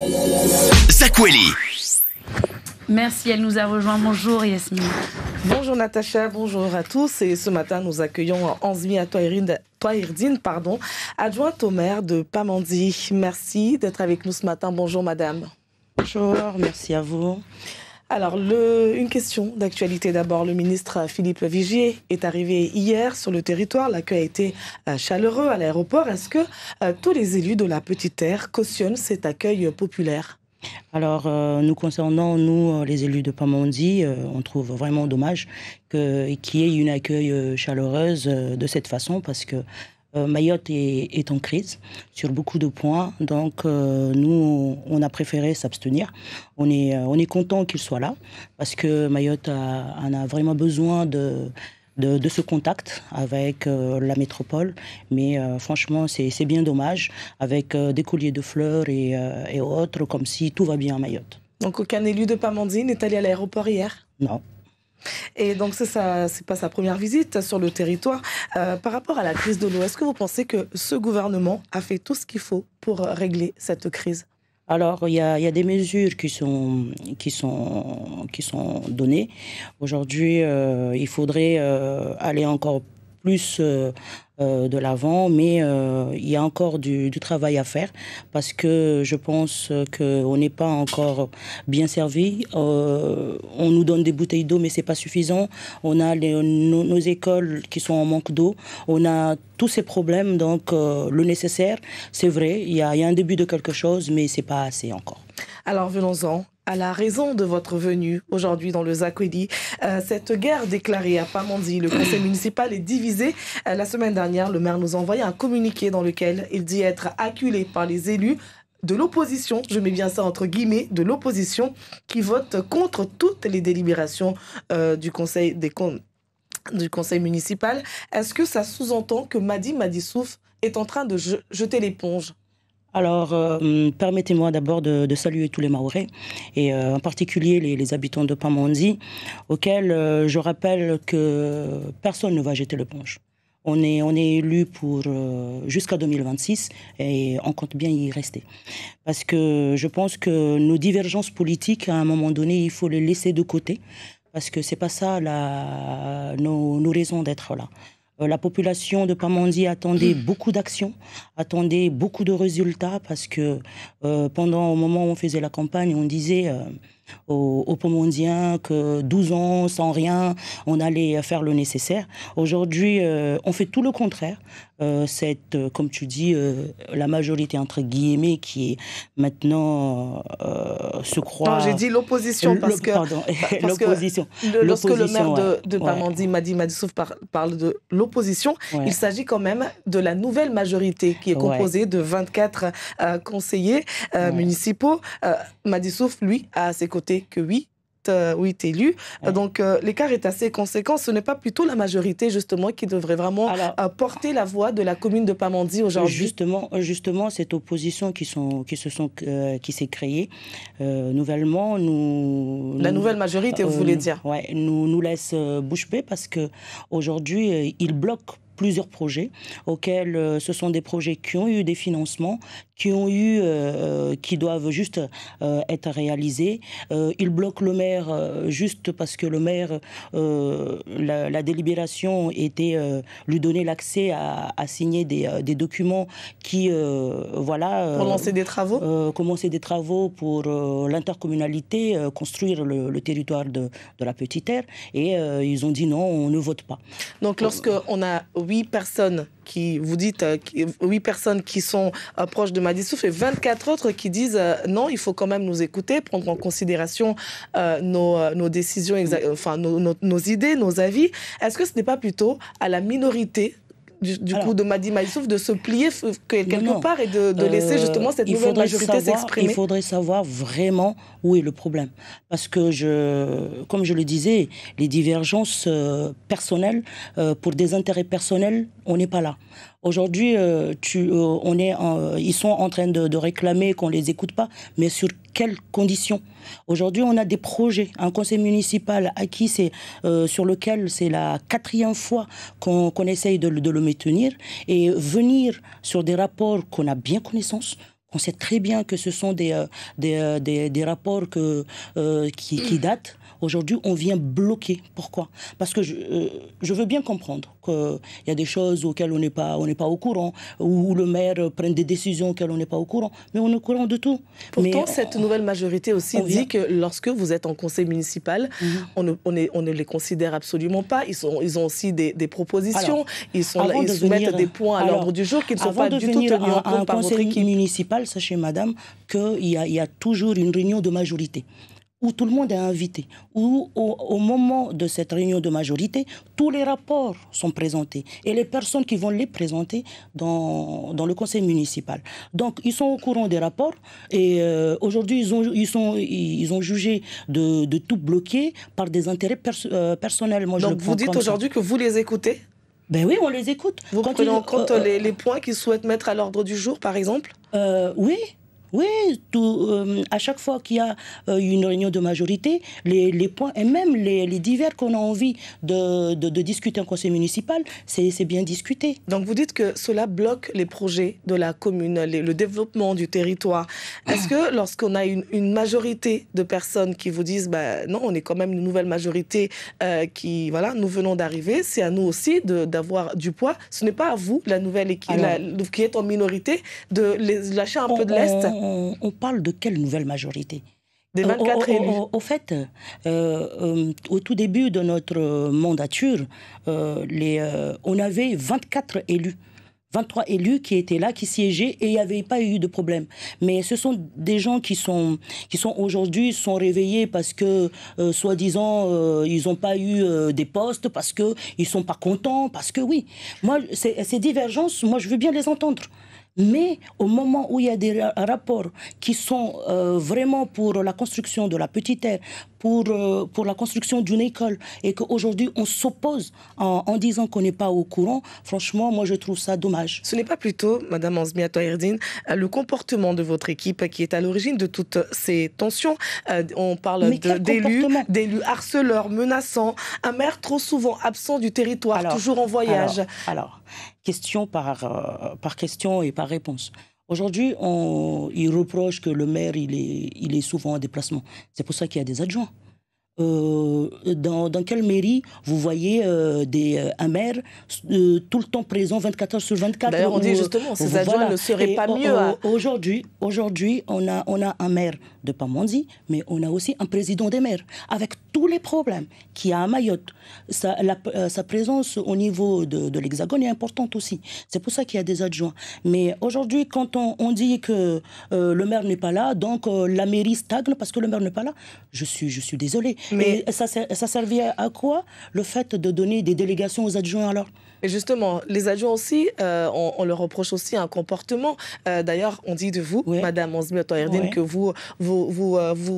Zakweli. Merci, elle nous a rejoint. Bonjour Yasmine. Bonjour Natacha, bonjour à tous. Et ce matin, nous accueillons Anzmi Toirdine, adjointe au maire de Pamandzi. Merci d'être avec nous ce matin. Bonjour madame. Bonjour, merci à vous. Alors, une question d'actualité d'abord. Le ministre Philippe Vigier est arrivé hier sur le territoire. L'accueil a été chaleureux à l'aéroport. Est-ce que tous les élus de la Petite Terre cautionnent cet accueil populaire ? Alors, nous concernant, nous, les élus de Pamandzi, on trouve vraiment dommage qu'il y ait une accueil chaleureuse de cette façon parce que Mayotte est en crise sur beaucoup de points, donc nous, on a préféré s'abstenir. On est content qu'il soit là, parce que Mayotte en a vraiment besoin de ce contact avec la métropole. Mais franchement, c'est bien dommage, avec des colliers de fleurs et autres, comme si tout va bien à Mayotte. Donc aucun élu de Pamandzi n'est allé à l'aéroport hier ? Non. Et donc c'est pas sa première visite sur le territoire. Par rapport à la crise de l'eau, est-ce que vous pensez que ce gouvernement a fait tout ce qu'il faut pour régler cette crise ? Alors, il y a des mesures qui sont données. Aujourd'hui, il faudrait aller encore plus de l'avant, mais il y a encore du travail à faire parce que je pense qu'on n'est pas encore bien servi. On nous donne des bouteilles d'eau, mais c'est pas suffisant. On a nos écoles qui sont en manque d'eau. On a tous ces problèmes, donc le nécessaire, c'est vrai, il y a un début de quelque chose, mais c'est pas assez encore. Alors venons-en à la raison de votre venue aujourd'hui dans le Zakweli. Cette guerre déclarée à Pamandzi, le conseil municipal est divisé. La semaine dernière, le maire nous a envoyé un communiqué dans lequel il dit être acculé par les élus de l'opposition, je mets bien ça entre guillemets, de l'opposition, qui votent contre toutes les délibérations du conseil municipal. Est-ce que ça sous-entend que Madi Madissouf est en train de jeter l'éponge ? Alors, permettez-moi d'abord de saluer tous les Mahorais, et en particulier les habitants de Pamandzi, auxquels je rappelle que personne ne va jeter l'éponge. On est élu pour jusqu'à 2026 et on compte bien y rester. Parce que je pense que nos divergences politiques, à un moment donné, il faut les laisser de côté, parce que c'est pas ça nos raisons d'être là. La population de Pamandzi attendait beaucoup d'actions, attendait beaucoup de résultats parce que au moment où on faisait la campagne, on disait aux Pamandiens que 12 ans sans rien, on allait faire le nécessaire. Aujourd'hui, on fait tout le contraire. Comme tu dis, la majorité entre guillemets qui est maintenant se croit... Non, j'ai dit l'opposition l'opposition. Lorsque le maire de Pamandzi, Madi Madissouf, parle de l'opposition, il s'agit quand même de la nouvelle majorité qui est composée de 24 conseillers municipaux. Madissouf, lui, a à ses côtés que 8 élus. Donc l'écart est assez conséquent. Ce n'est pas plutôt la majorité justement qui devrait vraiment porter la voix de la commune de Pamandzi aujourd'hui. Justement, cette opposition qui s'est créée nouvellement, la nouvelle majorité, vous voulez dire? Ouais, nous laisse bouche bée parce que aujourd'hui ils bloquent plusieurs projets auxquels ce sont des projets qui ont eu des financements, qui doivent juste être réalisés. Ils bloquent le maire juste parce que le maire, la délibération était lui donner l'accès à signer des documents qui, pour lancer des travaux commencer des travaux pour l'intercommunalité, construire le territoire de la Petite Terre. Et ils ont dit non, on ne vote pas. Donc lorsqu'on a 8 personnes qui, vous dites, 8 personnes qui sont proches de Madissouf et 24 autres qui disent non, il faut quand même nous écouter, prendre en considération nos décisions, nos idées, nos avis. Est-ce que ce n'est pas plutôt à la minorité du coup de Madi Madissouf de se plier quelque part et de laisser justement cette nouvelle majorité s'exprimer? Il faudrait savoir vraiment où est le problème. Parce que, comme je le disais, les divergences personnelles, pour des intérêts personnels, on n'est pas là. Aujourd'hui, ils sont en train de réclamer qu'on ne les écoute pas, mais sur quelles conditions? Aujourd'hui, on a des projets, un conseil municipal acquis, sur lequel c'est la 4e fois qu'on essaye de le maintenir, et venir sur des rapports qu'on a bien connaissance, On sait très bien que ce sont des rapports qui datent. Aujourd'hui, on vient bloquer. Pourquoi? Parce que je veux bien comprendre qu'il y a des choses auxquelles on n'est pas au courant, ou le maire prenne des décisions auxquelles on n'est pas au courant, mais on est au courant de tout. Pourtant, cette nouvelle majorité aussi dit que lorsque vous êtes en conseil municipal, on ne les considère absolument pas. Ils ont aussi des propositions, ils soumettent des points à l'ordre du jour qui ne sont pas du tout tenus en compte par votre équipe. Municipal, sachez madame qu'il y a toujours une réunion de majorité où tout le monde est invité, où au moment de cette réunion de majorité, tous les rapports sont présentés et les personnes qui vont les présenter dans le conseil municipal. Donc, ils sont au courant des rapports et aujourd'hui, ils ont jugé de tout bloquer par des intérêts personnels. Moi, donc, vous dites aujourd'hui que vous les écoutez? Ben oui, on les écoute. Vous prenez en compte les points qu'ils souhaitent mettre à l'ordre du jour, par exemple? Oui. Oui, à chaque fois qu'il y a une réunion de majorité, les points et même les divers qu'on a envie de discuter en conseil municipal, c'est bien discuté. Donc vous dites que cela bloque les projets de la commune, le développement du territoire. Est-ce que lorsqu'on a une majorité de personnes qui vous disent non, on est quand même une nouvelle majorité nous venons d'arriver, c'est à nous aussi d'avoir du poids. Ce n'est pas à vous, la nouvelle équipe qui est en minorité, de les lâcher un peu de l'Est? On parle de quelle nouvelle majorité? Des 24 élus. Au fait, au tout début de notre mandature, on avait 24 élus. 23 élus qui étaient là, qui siégeaient, et il n'y avait pas eu de problème. Mais ce sont des gens qui sont aujourd'hui sont réveillés parce que, soi-disant, ils n'ont pas eu des postes, parce qu'ils ne sont pas contents, parce que oui. Moi, ces divergences, moi, je veux bien les entendre. Mais au moment où il y a des rapports qui sont vraiment pour la construction de la petite aire, pour la construction d'une école, et qu'aujourd'hui on s'oppose en disant qu'on n'est pas au courant, franchement, moi je trouve ça dommage. Ce n'est pas plutôt, Madame Anzmia Toherdine, le comportement de votre équipe qui est à l'origine de toutes ces tensions? On parle d'élus harceleurs, menaçants, un maire trop souvent absent du territoire, toujours en voyage. Alors, question par question et par réponse. Aujourd'hui, il reproche que le maire, il est souvent en déplacement. C'est pour ça qu'il y a des adjoints. Dans quelle mairie vous voyez un maire tout le temps présent 24 heures sur 24? D'ailleurs, on dit justement, ces adjoints ne seraient pas mieux. Aujourd'hui, on a un maire de Pamandzi, mais on a aussi un président des maires, avec tous les problèmes qu'il y a à Mayotte. Sa présence au niveau de l'Hexagone est importante aussi. C'est pour ça qu'il y a des adjoints. Mais aujourd'hui, quand on dit que le maire n'est pas là, donc la mairie stagne parce que le maire n'est pas là, je suis désolée. Mais ça servait à quoi, le fait de donner des délégations aux adjoints alors? Et justement, les adjoints aussi, on leur reproche aussi un comportement. D'ailleurs, on dit de vous, Madame Anzmia Toherdine, que vous,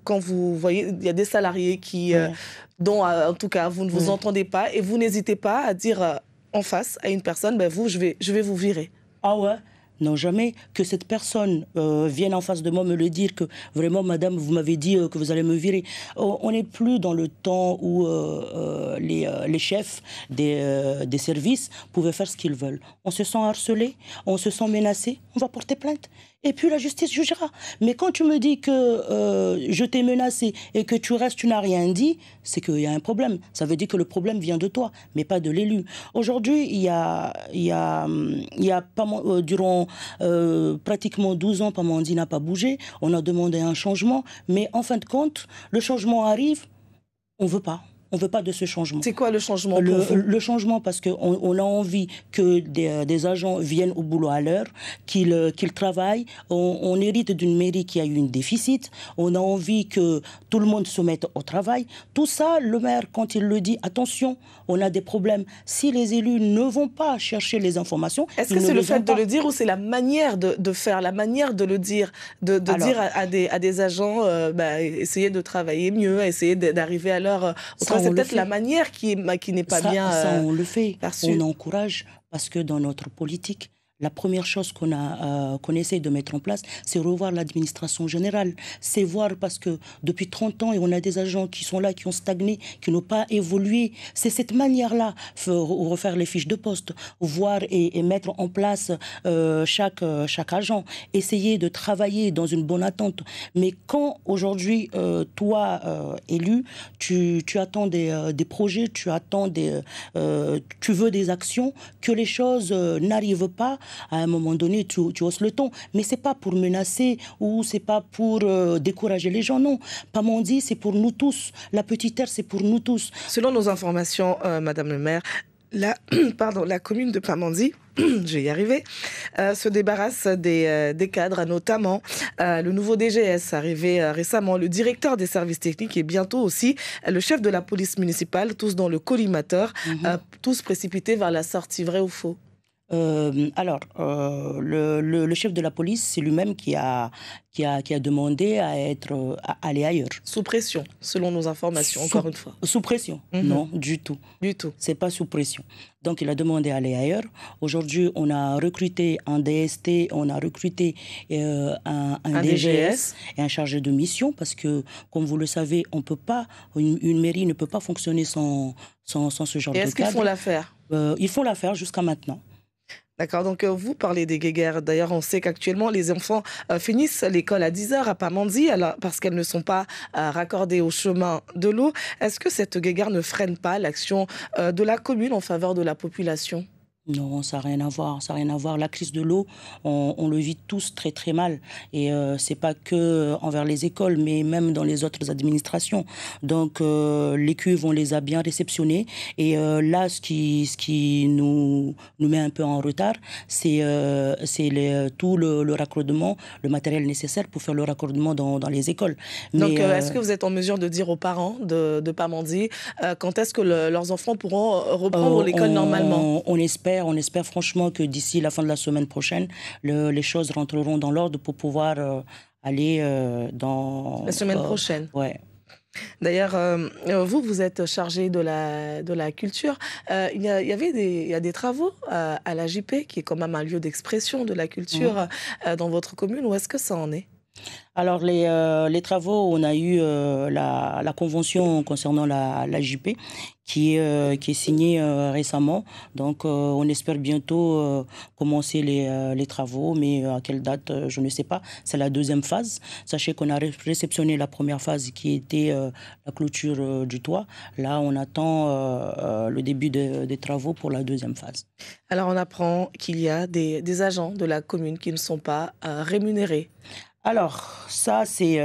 quand vous voyez, il y a des salariés dont, en tout cas, vous ne vous entendez pas, et vous n'hésitez pas à dire en face à une personne, je vais vous virer. Ah ouais? Non, jamais que cette personne vienne en face de moi me le dire que vraiment, madame, vous m'avez dit que vous allez me virer. On n'est plus dans le temps où les chefs des services pouvaient faire ce qu'ils veulent. On se sent harcelé, on se sent menacé, on va porter plainte. Et puis la justice jugera. Mais quand tu me dis que je t'ai menacé et que tu restes, tu n'as rien dit, c'est qu'il y a un problème. Ça veut dire que le problème vient de toi, mais pas de l'élu. Aujourd'hui, il y a pas, durant pratiquement 12 ans, Pamandzi n'a pas bougé. On a demandé un changement, mais en fin de compte, le changement arrive, on ne veut pas. On ne veut pas de ce changement. C'est quoi le changement pour vous? Le changement, parce qu'on a envie que des agents viennent au boulot à l'heure, qu'ils travaillent. On hérite d'une mairie qui a eu un déficit. On a envie que tout le monde se mette au travail. Tout ça, le maire, quand il le dit, attention, on a des problèmes. Si les élus ne vont pas chercher les informations... Est-ce que c'est le fait de le dire ou c'est la manière de faire, la manière de le dire, de dire à des agents, essayez de travailler mieux, essayez d'arriver à l'heure... C'est peut-être la manière qui n'est pas bien ça, on le fait. perçue. On encourage, parce que dans notre politique, la première chose qu'on essaie de mettre en place, c'est revoir l'administration générale. C'est voir, parce que depuis 30 ans, et on a des agents qui sont là, qui ont stagné, qui n'ont pas évolué. C'est cette manière-là, refaire les fiches de poste, voir et mettre en place chaque agent, essayer de travailler dans une bonne attente. Mais quand aujourd'hui, toi, élu, tu attends des projets, tu veux des actions, que les choses n'arrivent pas, à un moment donné, tu hausses le ton. Mais c'est pas pour menacer ou c'est pas pour décourager les gens, non. Pamandzi, c'est pour nous tous. La Petite Terre, c'est pour nous tous. Selon nos informations, Madame le maire, la commune de Pamandzi, je vais y arriver, se débarrasse des cadres, notamment le nouveau DGS arrivé récemment, le directeur des services techniques et bientôt aussi le chef de la police municipale, tous dans le collimateur, tous précipités vers la sortie, vrai ou faux? Le chef de la police, c'est lui-même qui a demandé à aller ailleurs. Sous pression, selon nos informations, encore une fois. Sous pression? Non, du tout. Du tout. C'est pas sous pression. Donc, il a demandé à aller ailleurs. Aujourd'hui, on a recruté un DST, on a recruté un DGS et un chargé de mission parce que, comme vous le savez, on peut pas, une mairie ne peut pas fonctionner sans ce genre de cadre. Et est-ce qu'ils font l'affaire? Ils font l'affaire jusqu'à maintenant. D'accord, donc vous parlez des guéguerres. D'ailleurs, on sait qu'actuellement, les enfants finissent l'école à 10h à Pamandzi parce qu'elles ne sont pas raccordées au chemin de l'eau. Est-ce que cette guéguerre ne freine pas l'action de la commune en faveur de la population ? Non, ça n'a rien à voir. Ça n'a rien à voir. La crise de l'eau, on le vit tous très très mal. Et c'est pas que envers les écoles, mais même dans les autres administrations. Donc les cuves, on les a bien réceptionnées. Et là, ce qui nous met un peu en retard, c'est tout le raccordement, le matériel nécessaire pour faire le raccordement dans les écoles. Donc est-ce que vous êtes en mesure de dire aux parents de Pamandzi quand est-ce que leurs enfants pourront reprendre l'école normalement ? On espère franchement que d'ici la fin de la semaine prochaine, les choses rentreront dans l'ordre pour pouvoir aller dans... La semaine prochaine. Ouais. D'ailleurs, vous êtes chargé de la culture. Il y a des travaux à la JP, qui est quand même un lieu d'expression de la culture dans votre commune. Où est-ce que ça en est ? Alors, les travaux, on a eu la convention concernant la JP qui est signée récemment. Donc, on espère bientôt commencer les travaux, mais à quelle date, je ne sais pas. C'est la deuxième phase. Sachez qu'on a réceptionné la première phase qui était la clôture du toit. Là, on attend le début des travaux pour la deuxième phase. Alors, on apprend qu'il y a des agents de la commune qui ne sont pas rémunérés. Alors, ça, c'est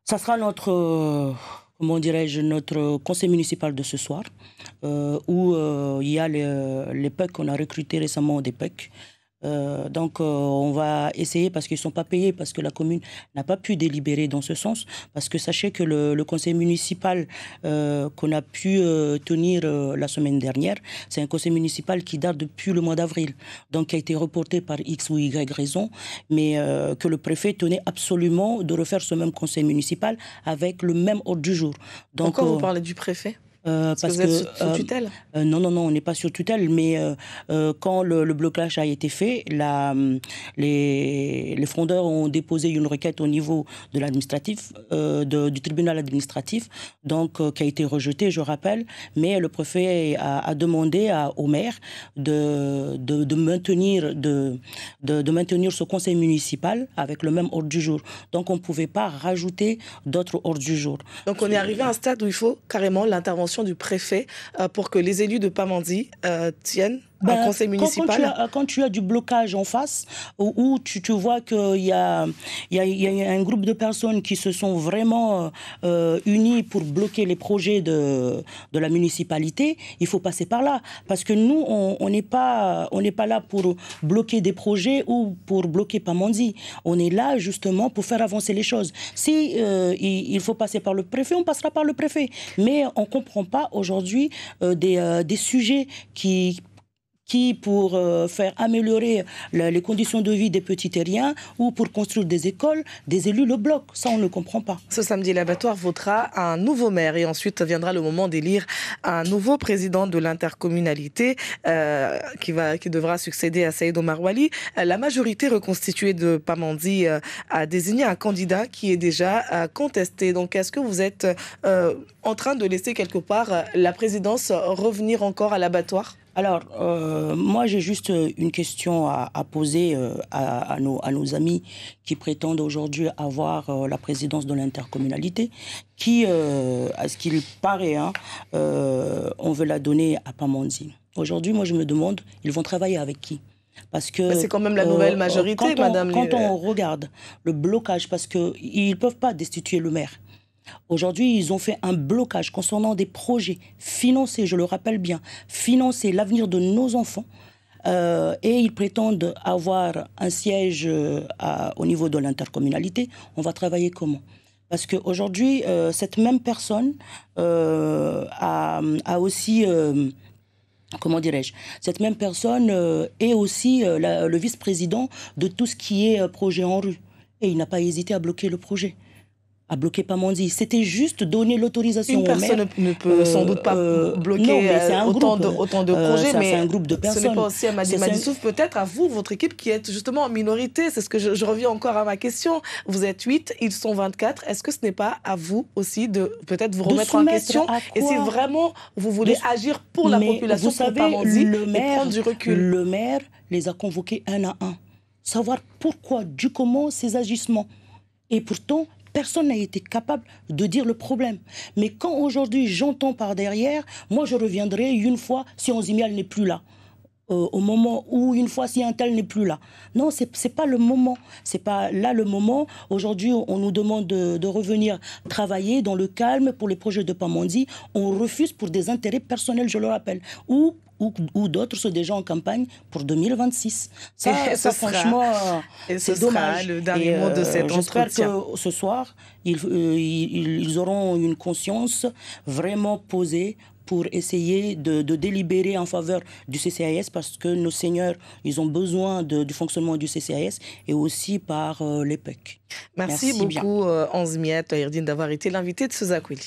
ça sera comment dirais-je, notre conseil municipal de ce soir, où il y a les PEC qu'on a recrutés récemment des PEC. Donc, on va essayer, parce qu'ils ne sont pas payés, parce que la commune n'a pas pu délibérer dans ce sens. Parce que sachez que le conseil municipal qu'on a pu tenir la semaine dernière, c'est un conseil municipal qui date depuis le mois d'avril. Donc, qui a été reporté par X ou Y raison, mais que le préfet tenait absolument de refaire ce même conseil municipal avec le même ordre du jour. Donc, pourquoi vous parlez du préfet ? Parce que vous êtes sous tutelle ? Non, on n'est pas sur tutelle, mais quand le blocage a été fait, les frondeurs ont déposé une requête au niveau de l'administratif, du tribunal administratif, donc qui a été rejetée, je rappelle, mais le préfet a demandé au maire de maintenir ce conseil municipal avec le même ordre du jour. Donc on ne pouvait pas rajouter d'autres ordres du jour. Donc on est arrivé à un stade où il faut carrément l'intervention du préfet pour que les élus de Pamandzi tiennent un conseil municipal. Quand tu as du blocage en face, où tu vois qu'il y a un groupe de personnes qui se sont vraiment unis pour bloquer les projets de la municipalité, il faut passer par là. Parce que nous, on n'est pas là pour bloquer des projets ou pour bloquer Pamandzi. On est là justement pour faire avancer les choses. Si il faut passer par le préfet, on passera par le préfet. Mais on ne comprend pas aujourd'hui des sujets qui pour faire améliorer les conditions de vie des petits terriens ou pour construire des écoles, des élus le bloquent. Ça, on ne comprend pas. Ce samedi, l'abattoir votera un nouveau maire et ensuite viendra le moment d'élire un nouveau président de l'intercommunalité qui devra succéder à Saïd Omar Wali. La majorité reconstituée de Pamandzi a désigné un candidat qui est déjà contesté. Donc, est-ce que vous êtes en train de laisser quelque part la présidence revenir encore à l'abattoir ? Alors, moi, j'ai juste une question à poser à nos amis qui prétendent aujourd'hui avoir la présidence de l'intercommunalité, qui, à ce qu'il paraît, on veut la donner à Pamandzi. Aujourd'hui, moi, je me demande, ils vont travailler avec qui ? Parce que c'est quand même la nouvelle majorité, madame. Quand on regarde le blocage, parce qu'ils ne peuvent pas destituer le maire. Aujourd'hui, ils ont fait un blocage concernant des projets financés, je le rappelle bien, financer l'avenir de nos enfants. Et ils prétendent avoir un siège au niveau de l'intercommunalité. On va travailler comment ? Parce qu'aujourd'hui, cette même personne a aussi... comment dirais-je ? Cette même personne est aussi le vice-président de tout ce qui est projet en rue. Et il n'a pas hésité à bloquer le projet. À bloquer Pamandzi. C'était juste donner l'autorisation au maire. Une personne ne peut sans doute pas bloquer autant de projets, mais c'est un groupe de personnes. Ce n'est pas aussi à Madissouf, peut-être à vous, votre équipe, qui êtes justement en minorité. C'est ce que je reviens encore à ma question. Vous êtes 8, ils sont 24. Est-ce que ce n'est pas à vous aussi de peut-être vous remettre en question ? Et si vraiment vous voulez agir pour la population, vous savez, pour Pamandzi, et prendre du recul. Le maire les a convoqués un à un. Savoir pourquoi, du comment, ces agissements. Et pourtant, personne n'a été capable de dire le problème. Mais quand aujourd'hui j'entends par derrière, moi je reviendrai une fois si Onzimial n'est plus là. Au moment où une fois si un tel n'est plus là. Non, c'est pas le moment. C'est pas là le moment. Aujourd'hui, on nous demande de revenir travailler dans le calme pour les projets de Pamandzi. On refuse pour des intérêts personnels, je le rappelle. Ou d'autres sont déjà en campagne pour 2026. Ça franchement, c'est dommage. Le dernier mot de cet entretien. J'espère que ce soir, ils auront une conscience vraiment posée pour essayer de délibérer en faveur du CCAS parce que nos seigneurs, ils ont besoin du fonctionnement du CCAS et aussi par l'EPEC. Merci beaucoup, Onzimiat Tahirdine, d'avoir été l'invité de ce Zakweli.